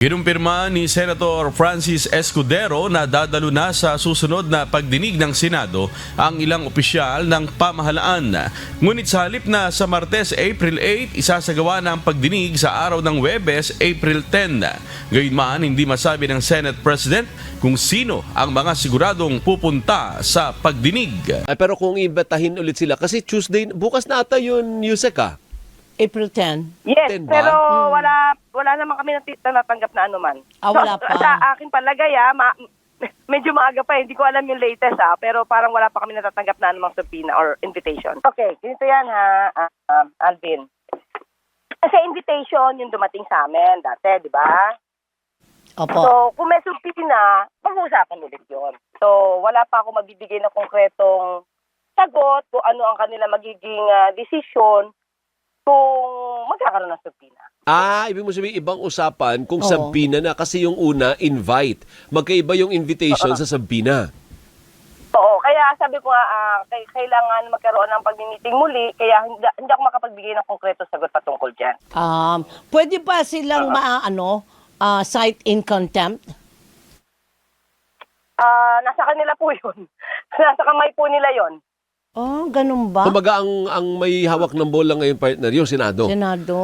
Kinumpirma ni Senator Francis Escudero na dadalo na sa susunod na pagdinig ng Senado ang ilang opisyal ng pamahalaan. Ngunit sa halip na sa Martes, April 8, isasagawa na ang pagdinig sa araw ng Huwebes, April 10. Gayunman, hindi masabi ng Senate President kung sino ang mga siguradong pupunta sa pagdinig. Pero kung imbitahin ulit sila, kasi Tuesday, bukas na ata yun, Yusek April 10. Yes, 10 ba? pero wala naman kami natanggap na anuman. Wala pa. Sa akin palagay, medyo maaga pa. Hindi ko alam yung latest, pero parang wala pa kami natatanggap na anumang subpoena or invitation. Okay, ganito yan Alvin. Kasi invitation yung dumating sa amin dati, di ba? Opo. So, kung may subpoena, pag-uusapan ulit yun. So, wala pa ako mabibigay na konkretong sagot kung ano ang kanila magiging desisyon kung magkakaroon ng subpoena. Ibig mo sabihin ibang usapan kung subpoena na, kasi yung una, invite. Magkaiba yung invitation sa subpoena. Oo, kaya sabi ko nga, kailangan magkaroon ng pag-meeting muli, kaya hindi ako makapagbigay ng konkreto sagot patungkol dyan. Pwede ba silang cite in contempt? Nasa kanila po yun. Nasa kamay po nila yon. Ganun ba? Kumbaga ang may hawak ng bola ngayon, partner, yung Senado. Senado.